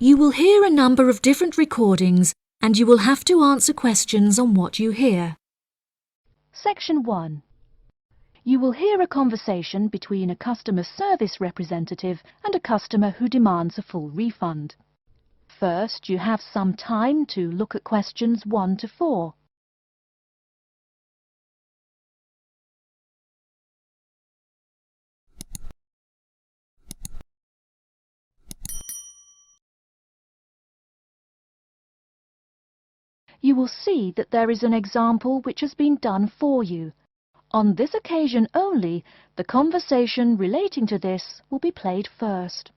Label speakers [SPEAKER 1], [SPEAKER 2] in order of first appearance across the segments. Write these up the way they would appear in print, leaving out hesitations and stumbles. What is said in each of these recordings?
[SPEAKER 1] You will hear a number of different recordings and you will have to answer questions on what you hear.
[SPEAKER 2] Section 1. You will hear a conversation between a customer service representative and a customer who demands a full refund. First, you have some time to look at questions 1 to 4. You will see that there is an example which has been done for you. On this occasion only, the conversation relating to this will be played first.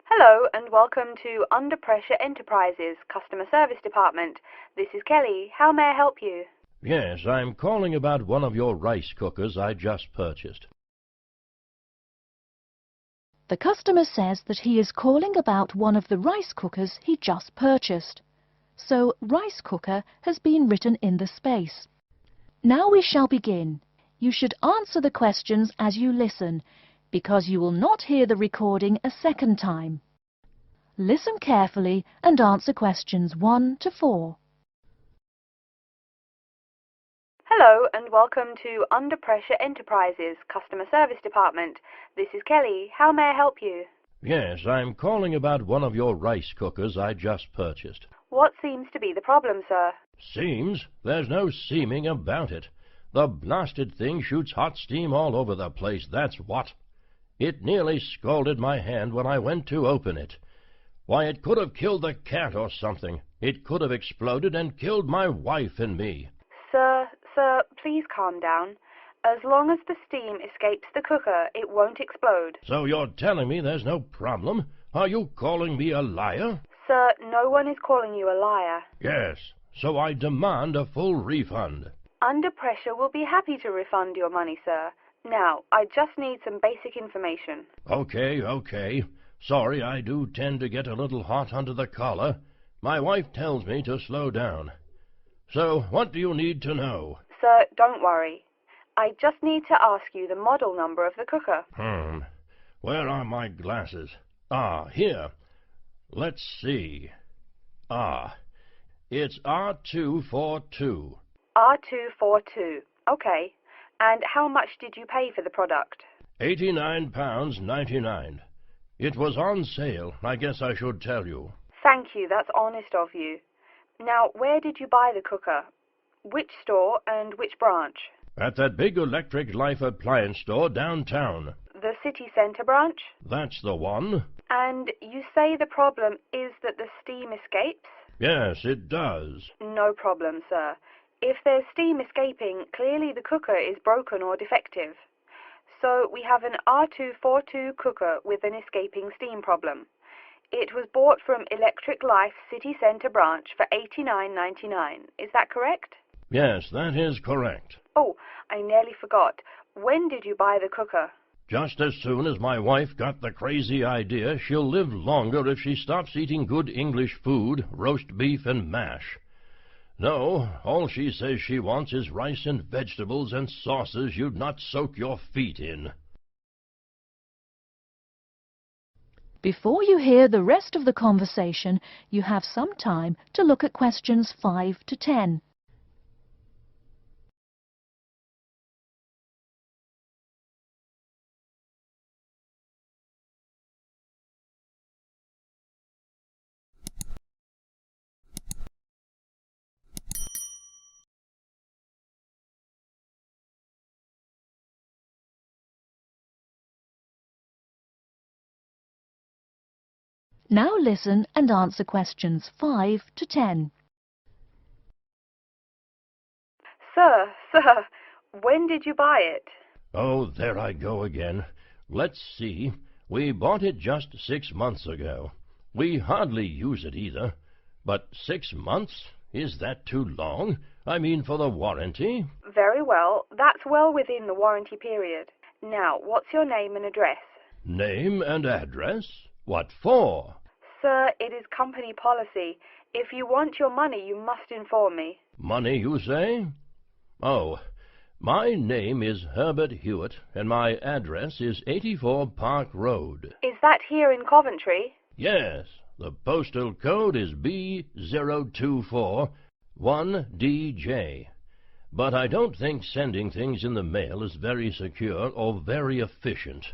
[SPEAKER 3] Hello and welcome to Under Pressure Enterprises Customer Service Department. This is Kelly. How may I help you?
[SPEAKER 4] Yes, I'm calling about one of your rice cookers I just purchased.
[SPEAKER 2] The customer says that he is calling about one of the rice cookers he just purchased. So, rice cooker has been written in the space. Now we shall begin. You should answer the questions as you listen, because you will not hear the recording a second time. Listen carefully and answer questions 1 to 4.
[SPEAKER 3] Hello and welcome to Under Pressure Enterprises Customer Service Department. This is Kelly. How may I help you?
[SPEAKER 4] Yes, I'm calling about one of your rice cookers I just purchased.
[SPEAKER 3] What seems to be the problem, sir?
[SPEAKER 4] Seems? There's no seeming about it. The blasted thing shoots hot steam all over the place, that's what. It nearly scalded my hand when I went to open it. Why, it could have killed the cat or something. It could have exploded and killed my wife and me.
[SPEAKER 3] Sir, please calm down. As long as the steam escapes the cooker, it won't explode.
[SPEAKER 4] So you're telling me there's no problem? Are you calling me a liar?
[SPEAKER 3] Sir, no one is calling you a liar.
[SPEAKER 4] Yes, so I demand a full refund.
[SPEAKER 3] Under Pressure will be happy to refund your money, sir. Now, I just need some basic information.
[SPEAKER 4] Okay. Sorry, I do tend to get a little hot under the collar. My wife tells me to slow down. So, what do you need to know?
[SPEAKER 3] Sir, don't worry. I just need to ask you the model number of the cooker.
[SPEAKER 4] Where are my glasses? Here. Let's see. It's R242.
[SPEAKER 3] R242. Okay. And how much did you pay for the product?
[SPEAKER 4] £89.99. It was on sale. I guess I should tell you.
[SPEAKER 3] Thank you. That's honest of you. Now, where did you buy the cooker? Which store and which branch?
[SPEAKER 4] At that big Electric Life appliance store downtown.
[SPEAKER 3] The city centre branch?
[SPEAKER 4] That's the one.
[SPEAKER 3] And you say the problem is that the steam escapes?
[SPEAKER 4] Yes, it does.
[SPEAKER 3] No problem, sir. If there's steam escaping, clearly the cooker is broken or defective. So we have an R242 cooker with an escaping steam problem. It was bought from Electric Life City Centre branch for $89.99. Is that correct?
[SPEAKER 4] Yes, that is correct.
[SPEAKER 3] Oh, I nearly forgot. When did you buy the cooker?
[SPEAKER 4] Just as soon as my wife got the crazy idea she'll live longer if she stops eating good English food, roast beef and mash. No, all she says she wants is rice and vegetables and sauces you'd not soak your feet in.
[SPEAKER 2] Before you hear the rest of the conversation, you have some time to look at questions 5 to 10. Now listen and answer questions 5 to 10.
[SPEAKER 3] Sir, when did you buy it?
[SPEAKER 4] Oh, there I go again. Let's see. We bought it just 6 months ago. We hardly use it either. But 6 months? Is that too long? I mean, for the warranty?
[SPEAKER 3] Very well. That's well within the warranty period. Now, what's your name and address?
[SPEAKER 4] Name and address? What for?
[SPEAKER 3] Sir, it is company policy. If you want your money, you must inform me.
[SPEAKER 4] Money, you say? Oh, My name is Herbert Hewitt, and my address is 84 Park Road.
[SPEAKER 3] Is that here in Coventry?
[SPEAKER 4] Yes, the postal code is B0241DJ. But I don't think sending things in the mail is very secure or very efficient.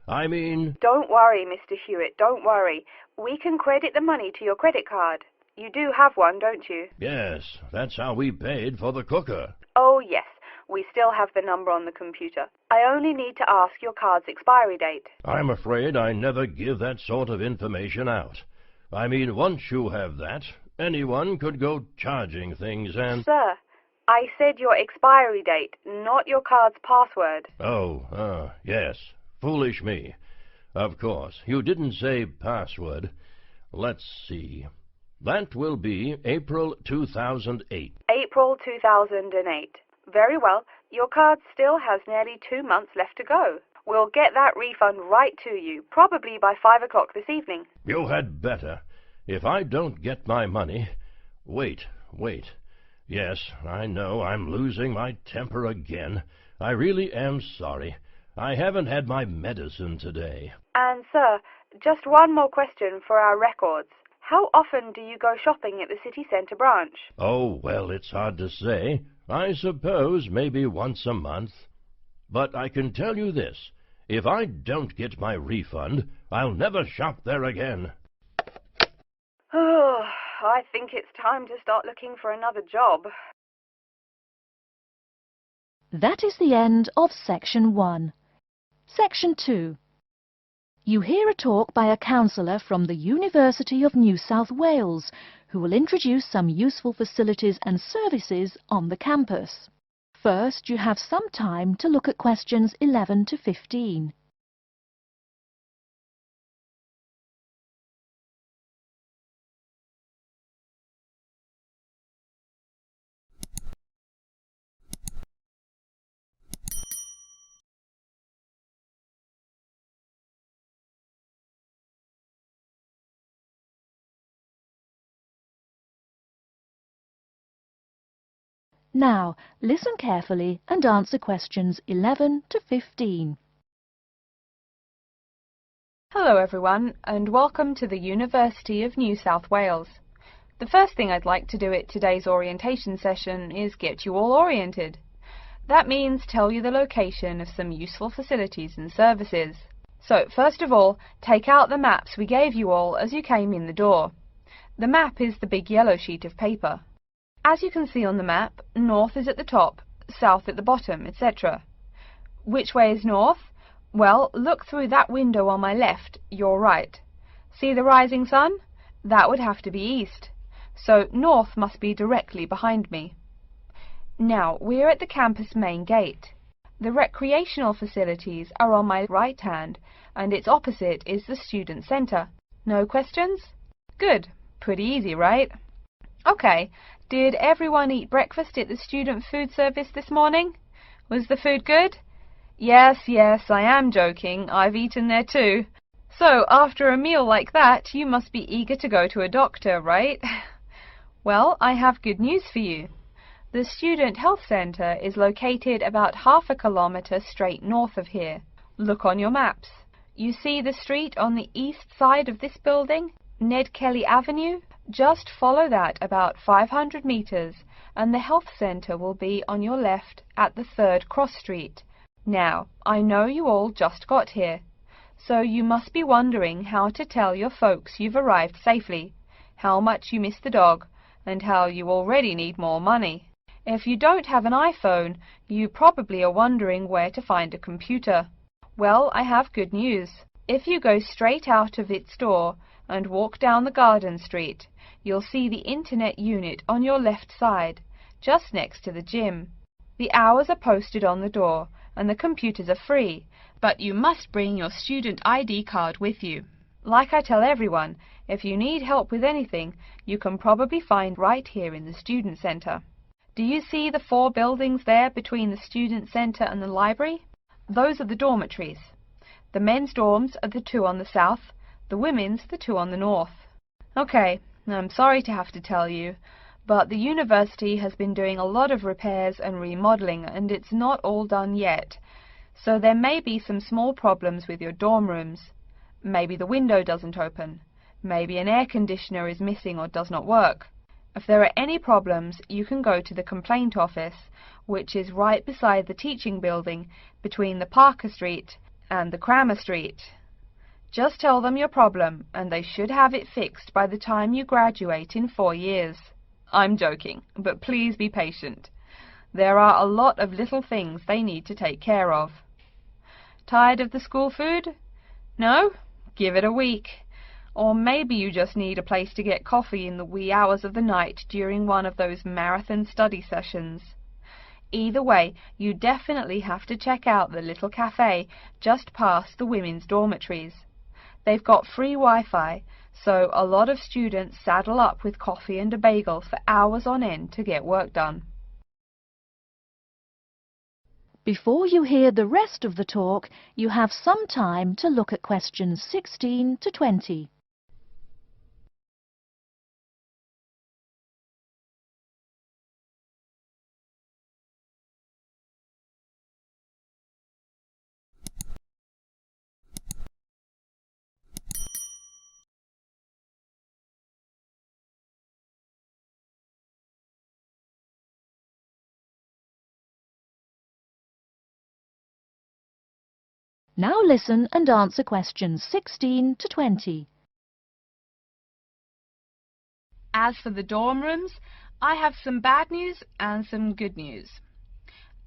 [SPEAKER 4] I mean...
[SPEAKER 3] Don't worry, Mr. Hewitt, don't worry. We can credit the money to your credit card. You do have one, don't you?
[SPEAKER 4] Yes, that's how we paid for the cooker.
[SPEAKER 3] Oh, yes. We still have the number on the computer. I only need to ask your card's expiry date.
[SPEAKER 4] I'm afraid I never give that sort of information out. I mean, once you have that, anyone could go charging things and...
[SPEAKER 3] Sir, I said your expiry date, not your card's password.
[SPEAKER 4] Oh, yes. Foolish me. Of course, you didn't say password. Let's see. That will be April 2008.
[SPEAKER 3] April 2008. Very well. Your card still has nearly 2 months left to go. We'll get that refund right to you, probably by 5 o'clock this evening.
[SPEAKER 4] You had better. If I don't get my money... Wait. Yes, I know I'm losing my temper again. I really am sorry. I haven't had my medicine today.
[SPEAKER 3] And, sir, just one more question for our records. How often do you go shopping at the city centre branch?
[SPEAKER 4] Oh, well, it's hard to say. I suppose maybe once a month. But I can tell you this. If I don't get my refund, I'll never shop there again.
[SPEAKER 3] Oh, I think it's time to start looking for another job.
[SPEAKER 2] That is the end of Section 1. Section 2. You hear a talk by a counsellor from the University of New South Wales, who will introduce some useful facilities and services on the campus. First, you have some time to look at questions 11 to 15. Now, listen carefully and answer questions 11 to 15.
[SPEAKER 5] Hello everyone, and welcome to the University of New South Wales. The first thing I'd like to do at today's orientation session is get you all oriented. That means tell you the location of some useful facilities and services. So, first of all, take out the maps we gave you all as you came in the door. The map is the big yellow sheet of paper. As you can see on the map, north is at the top, south at the bottom, etc. Which way is north? Well, look through that window on my left, your right. See the rising sun? That would have to be east. So north must be directly behind me. Now, we're at the campus main gate. The recreational facilities are on my right hand, and its opposite is the student centre. No questions? Good. Pretty easy, right? Okay. Did everyone eat breakfast at the student food service this morning? Was the food good? Yes, I am joking. I've eaten there too. So, after a meal like that, you must be eager to go to a doctor, right? Well, I have good news for you. The Student Health Centre is located about half a kilometre straight north of here. Look on your maps. You see the street on the east side of this building, Ned Kelly Avenue? Just follow that about 500 metres and the health centre will be on your left at the 3rd cross street. Now, I know you all just got here, so you must be wondering how to tell your folks you've arrived safely, how much you miss the dog, and how you already need more money. If you don't have an iPhone, you probably are wondering where to find a computer. Well, I have good news. If you go straight out of its door and walk down the garden street, you'll see the internet unit on your left side, just next to the gym. The hours are posted on the door, and the computers are free, but you must bring your student ID card with you. Like I tell everyone, if you need help with anything, you can probably find right here in the student centre. Do you see the 4 buildings there between the student centre and the library? Those are the dormitories. The men's dorms are the 2 on the south, the women's the 2 on the north. Okay, I'm sorry to have to tell you, but the university has been doing a lot of repairs and remodeling, and it's not all done yet. So there may be some small problems with your dorm rooms. Maybe the window doesn't open. Maybe an air conditioner is missing or does not work. If there are any problems, you can go to the complaint office, which is right beside the teaching building between the Parker Street and the Cramer Street. Just tell them your problem, and they should have it fixed by the time you graduate in 4 years. I'm joking, but please be patient. There are a lot of little things they need to take care of. Tired of the school food? No? Give it a week. Or maybe you just need a place to get coffee in the wee hours of the night during one of those marathon study sessions. Either way, you definitely have to check out the little cafe just past the women's dormitories. They've got free Wi-Fi, so a lot of students saddle up with coffee and a bagel for hours on end to get work done.
[SPEAKER 2] Before you hear the rest of the talk, you have some time to look at questions 16 to 20. Now listen and answer questions 16 to 20.
[SPEAKER 5] As for the dorm rooms, I have some bad news and some good news.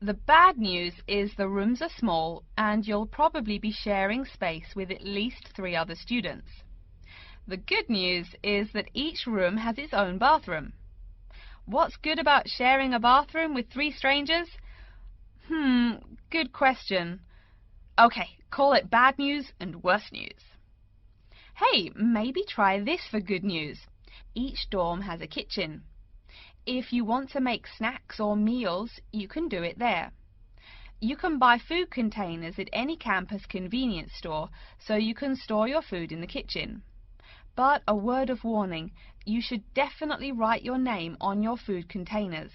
[SPEAKER 5] The bad news is the rooms are small and you'll probably be sharing space with at least 3 other students. The good news is that each room has its own bathroom. What's good about sharing a bathroom with 3 strangers? Good question. Okay, call it bad news and worse news. Hey, maybe try this for good news. Each dorm has a kitchen. If you want to make snacks or meals, you can do it there. You can buy food containers at any campus convenience store, so you can store your food in the kitchen. But a word of warning, you should definitely write your name on your food containers.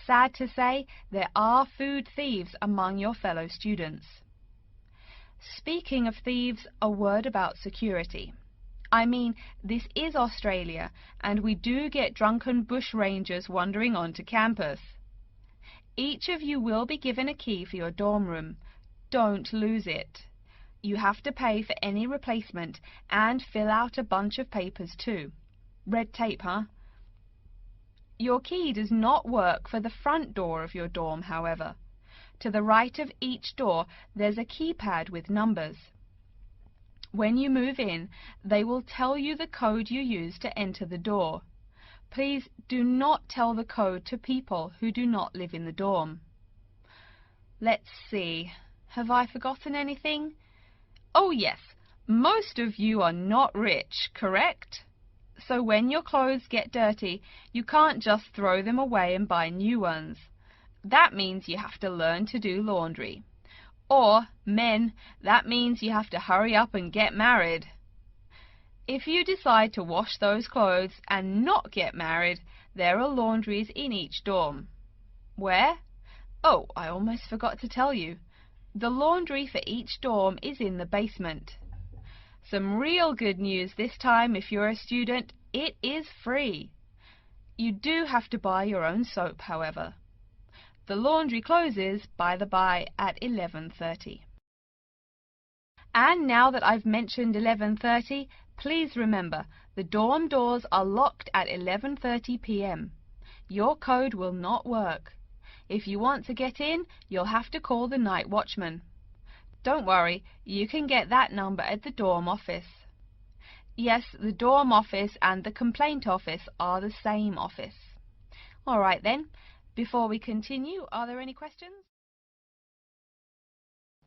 [SPEAKER 5] Sad to say, there are food thieves among your fellow students. Speaking of thieves, a word about security. I mean, this is Australia, and we do get drunken bush rangers wandering onto campus. Each of you will be given a key for your dorm room. Don't lose it. You have to pay for any replacement and fill out a bunch of papers too. Red tape, huh? Your key does not work for the front door of your dorm, however. To the right of each door, there's a keypad with numbers. When you move in, they will tell you the code you use to enter the door. Please do not tell the code to people who do not live in the dorm. Let's see. Have I forgotten anything? Oh yes, most of you are not rich, correct? So when your clothes get dirty, you can't just throw them away and buy new ones. That means you have to learn to do laundry. Or, men, that means you have to hurry up and get married. If you decide to wash those clothes and not get married, there are laundries in each dorm. Where? Oh, I almost forgot to tell you. The laundry for each dorm is in the basement. Some real good news this time if you're a student, it is free. You do have to buy your own soap, however. The laundry closes, by the by, at 11:30. And now that I've mentioned 11:30, please remember, the dorm doors are locked at 11:30 p.m. Your code will not work. If you want to get in, you'll have to call the night watchman. Don't worry, you can get that number at the dorm office. Yes, the dorm office and the complaint office are the same office. All right then. Before we continue, are there any questions?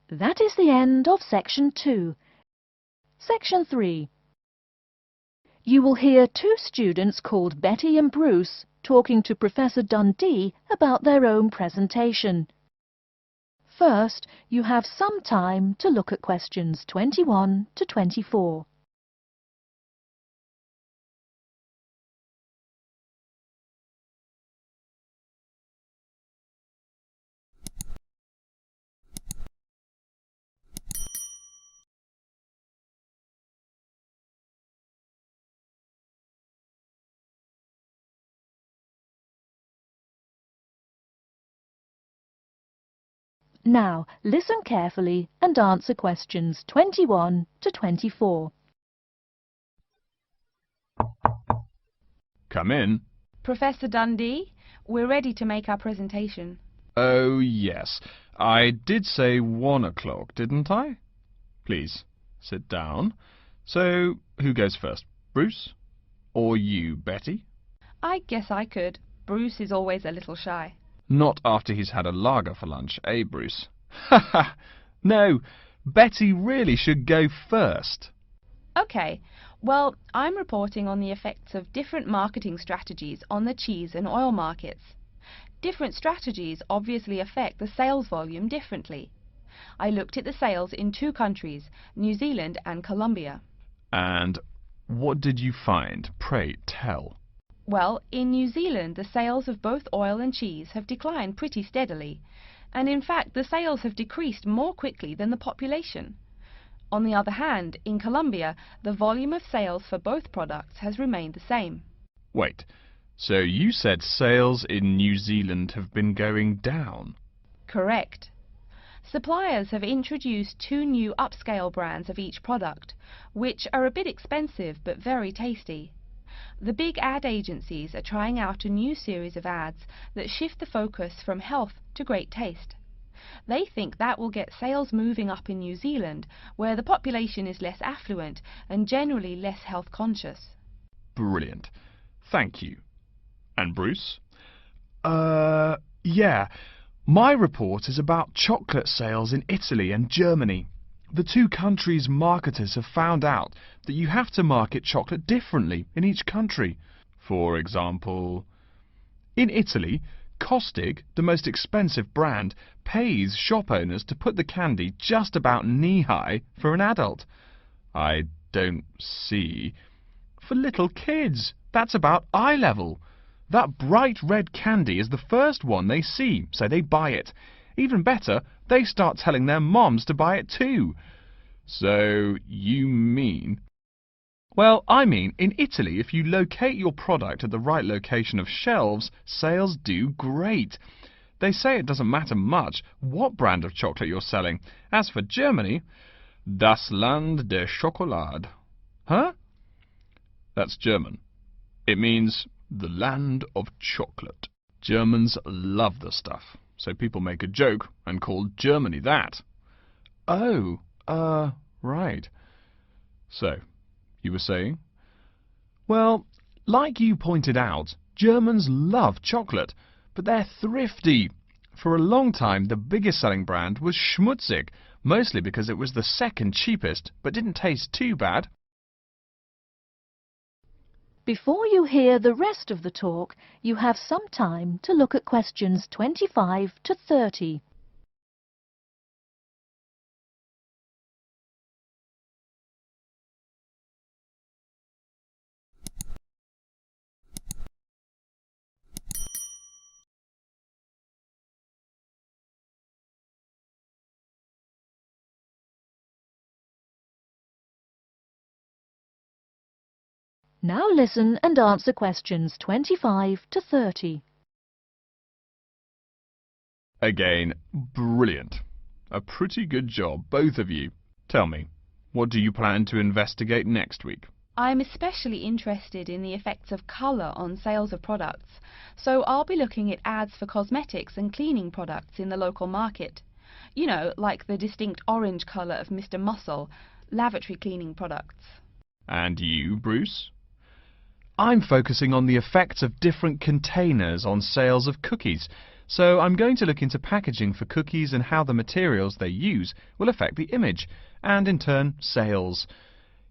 [SPEAKER 2] That is the end of Section 2. Section 3. You will hear 2 students called Betty and Bruce talking to Professor Dundee about their own presentation. First, you have some time to look at questions 21 to 24. Now, listen carefully and answer questions 21 to 24.
[SPEAKER 6] Come in.
[SPEAKER 5] Professor Dundee, we're ready to make our presentation.
[SPEAKER 6] Oh, yes. I did say 1 o'clock, didn't I? Please, sit down. So, who goes first? Bruce? Or you, Betty?
[SPEAKER 5] I guess I could. Bruce is always a little shy.
[SPEAKER 6] Not after he's had a lager for lunch, eh, Bruce? Ha ha! No, Betty really should go first.
[SPEAKER 5] Okay, well, I'm reporting on the effects of different marketing strategies on the cheese and oil markets. Different strategies obviously affect the sales volume differently. I looked at the sales in 2 countries, New Zealand and Colombia.
[SPEAKER 6] And what did you find? Pray tell.
[SPEAKER 5] Well, in New Zealand, the sales of both oil and cheese have declined pretty steadily, and in fact the sales have decreased more quickly than the population. On the other hand, in Colombia, the volume of sales for both products has remained the same.
[SPEAKER 6] Wait, so you said sales in New Zealand have been going down?
[SPEAKER 5] Correct. Suppliers have introduced 2 new upscale brands of each product, which are a bit expensive but very tasty. The big ad agencies are trying out a new series of ads that shift the focus from health to great taste. They think that will get sales moving up in New Zealand, where the population is less affluent and generally less health conscious.
[SPEAKER 6] Brilliant. Thank you. And Bruce? Yeah. My report is about chocolate sales in Italy and Germany. The 2 countries' marketers have found out that you have to market chocolate differently in each country. For example, in Italy, Kostig, the most expensive brand, pays shop owners to put the candy just about knee-high for an adult. I don't see. For little kids, that's about eye level. That bright red candy is the first one they see, so they buy it. Even better, they start telling their moms to buy it too. So, you mean... Well, I mean, in Italy, if you locate your product at the right location of shelves, sales do great. They say it doesn't matter much what brand of chocolate you're selling. As for Germany, das Land der Schokolade. Huh? That's German. It means the land of chocolate. Germans love the stuff, so people make a joke and call Germany that. Oh, right. So, you were saying? Well, like you pointed out, Germans love chocolate, but they're thrifty. For a long time, the biggest selling brand was Schmutzig, mostly because it was the second cheapest, but didn't taste too bad.
[SPEAKER 2] Before you hear the rest of the talk, you have some time to look at questions 25 to 30. Now listen and answer questions 25 to 30.
[SPEAKER 6] Again, brilliant. A pretty good job, both of you. Tell me, what do you plan to investigate next week?
[SPEAKER 5] I'm especially interested in the effects of colour on sales of products, so I'll be looking at ads for cosmetics and cleaning products in the local market. You know, like the distinct orange colour of Mr. Muscle, lavatory cleaning products.
[SPEAKER 6] And you, Bruce? I'm focusing on the effects of different containers on sales of cookies, so I'm going to look into packaging for cookies and how the materials they use will affect the image, and in turn, sales.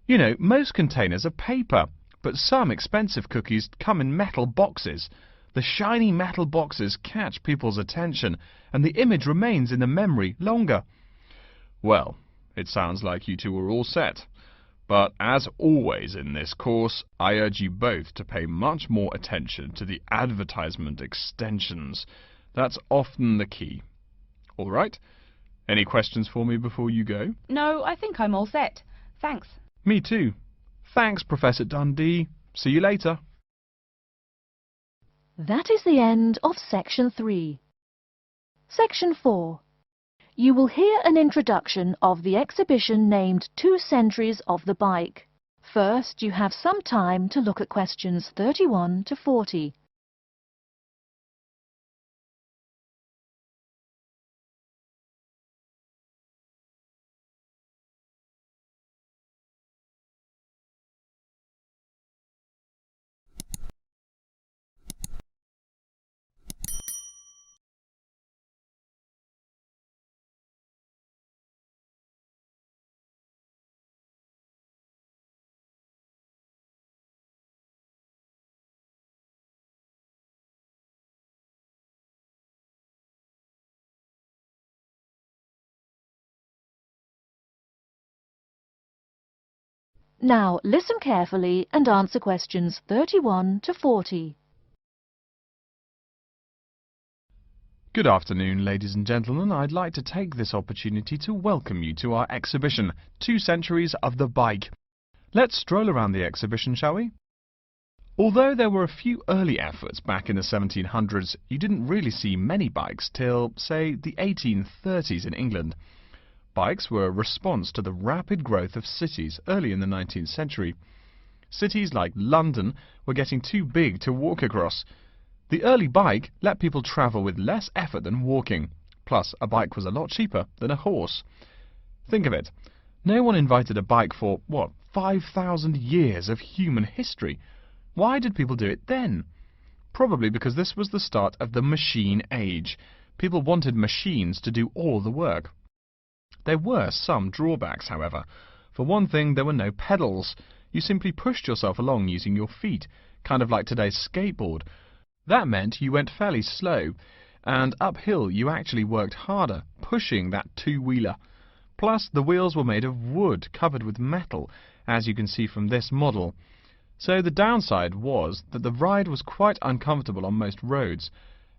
[SPEAKER 6] You know, most containers are paper, but some expensive cookies come in metal boxes. The shiny metal boxes catch people's attention, and the image remains in the memory longer. Well, it sounds like you two are all set. But as always in this course, I urge you both to pay much more attention to the advertisement extensions. That's often the key. All right? Any questions for me before you go?
[SPEAKER 5] No, I think I'm all set. Thanks.
[SPEAKER 6] Me too. Thanks, Professor Dundee. See you later.
[SPEAKER 2] That is the end of Section 3. Section 4. You will hear an introduction of the exhibition named 2 Centuries of the Bike. First, you have some time to look at questions 31 to 40. Now listen carefully and answer questions 31 to 40.
[SPEAKER 6] Good afternoon, ladies and gentlemen. I'd like to take this opportunity to welcome you to our exhibition, 2 Centuries of the Bike. Let's stroll around the exhibition, shall we? Although there were a few early efforts back in the 1700s, you didn't really see many bikes till, say, the 1830s in England. Bikes were a response to the rapid growth of cities early in the 19th century. Cities like London were getting too big to walk across. The early bike let people travel with less effort than walking. Plus, a bike was a lot cheaper than a horse. Think of it. No one invented a bike for, 5,000 years of human history. Why did people do it then? Probably because this was the start of the machine age. People wanted machines to do all the work. There were some drawbacks, however. For one thing, there were no pedals. You simply pushed yourself along using your feet, kind of like today's skateboard. That meant you went fairly slow, and uphill you actually worked harder, pushing that two-wheeler. Plus, the wheels were made of wood, covered with metal, as you can see from this model. So the downside was that the ride was quite uncomfortable on most roads.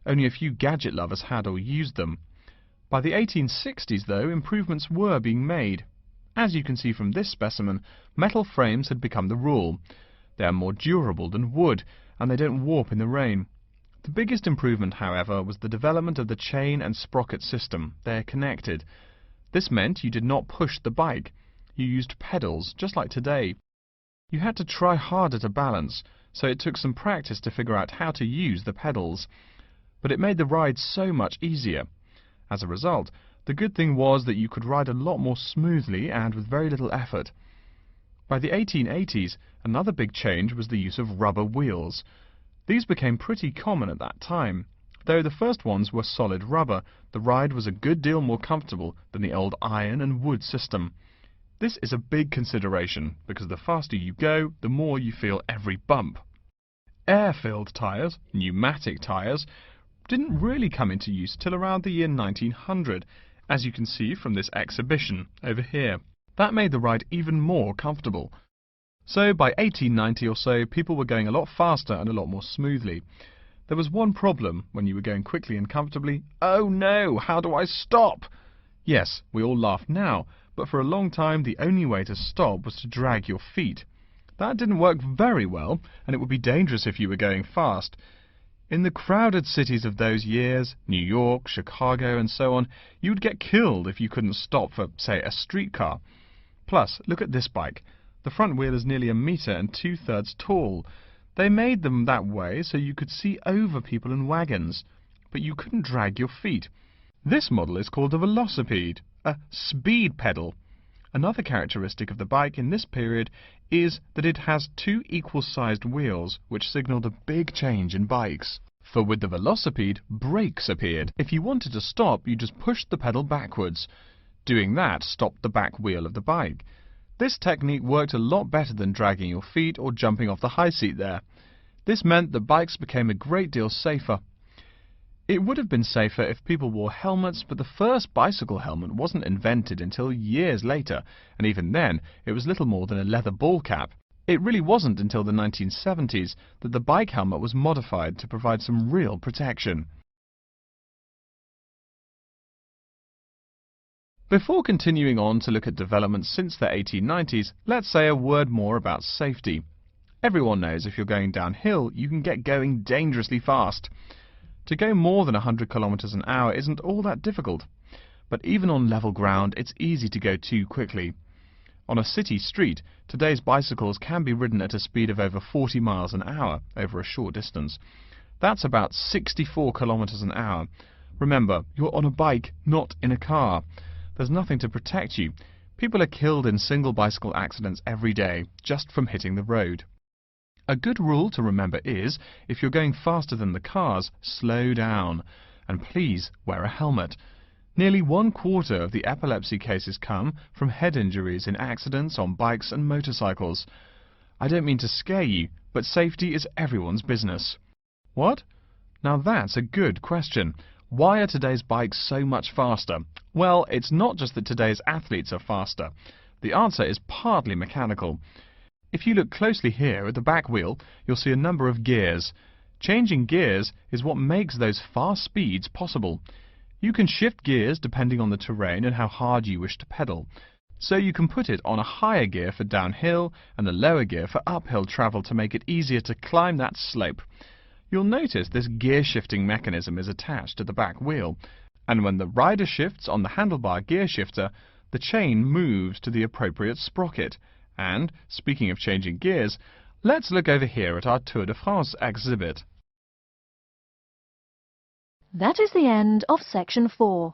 [SPEAKER 6] Only a few gadget lovers had or used them. By the 1860s, though, improvements were being made. As you can see from this specimen, metal frames had become the rule. They are more durable than wood, and they don't warp in the rain. The biggest improvement, however, was the development of the chain and sprocket system. They are connected. This meant you did not push the bike. You used pedals, just like today. You had to try harder to balance, so it took some practice to figure out how to use the pedals. But it made the ride so much easier. As a result, the good thing was that you could ride a lot more smoothly and with very little effort. By the 1880s, another big change was the use of rubber wheels. These became pretty common at that time. Though the first ones were solid rubber, the ride was a good deal more comfortable than the old iron and wood system. This is a big consideration, because the faster you go, the more you feel every bump. Air-filled tyres, pneumatic tyres, didn't really come into use till around the year 1900, as you can see from this exhibition over here. That made the ride even more comfortable. So by 1890 or so, people were going a lot faster and a lot more smoothly. There was one problem when you were going quickly and comfortably. Oh no, how do I stop? Yes, we all laugh now, but for a long time the only way to stop was to drag your feet. That didn't work very well, and it would be dangerous if you were going fast. In the crowded cities of those years, New York, Chicago and so on, you would get killed if you couldn't stop for, say, a streetcar. Plus, look at this bike. The front wheel is nearly 1 meter and 2/3 tall. They made them that way so you could see over people and wagons, but you couldn't drag your feet. This model is called a velocipede, a speed pedal. Another characteristic of the bike in this period is that it has 2 equal-sized wheels, which signalled a big change in bikes. For with the velocipede, brakes appeared. If you wanted to stop, you just pushed the pedal backwards. Doing that stopped the back wheel of the bike. This technique worked a lot better than dragging your feet or jumping off the high seat there. This meant that bikes became a great deal safer. It would have been safer if people wore helmets, but the first bicycle helmet wasn't invented until years later, and even then it was little more than a leather ball cap. It really wasn't until the 1970s that the bike helmet was modified to provide some real protection. Before continuing on to look at developments since the 1890s, let's say a word more about safety. Everyone knows if you're going downhill, you can get going dangerously fast. To go more than 100 kilometers an hour isn't all that difficult. but even on level ground it's easy to go too quickly. On a city street, today's bicycles can be ridden at a speed of over 40 miles an hour over a short distance. That's about 64 kilometers an hour. Remember, you're on a bike, not in a car. There's nothing to protect you. People are killed in single bicycle accidents every day, just from hitting the road. A good rule to remember is, if you're going faster than the cars, slow down. And please wear a helmet. Nearly 1/4 of the epilepsy cases come from head injuries in accidents on bikes and motorcycles. I don't mean to scare you, but safety is everyone's business. What? Now that's a good question. Why are today's bikes so much faster? Well, it's not just that today's athletes are faster. The answer is partly mechanical. If you look closely here at the back wheel, you'll see a number of gears. Changing gears is what makes those fast speeds possible. You can shift gears depending on the terrain and how hard you wish to pedal. So you can put it on a higher gear for downhill and a lower gear for uphill travel to make it easier to climb that slope. You'll notice this gear shifting mechanism is attached to the back wheel, and when the rider shifts on the handlebar gear shifter, the chain moves to the appropriate sprocket. And, speaking of changing gears, let's look over here at our Tour de France exhibit.
[SPEAKER 2] That is the end of section 4.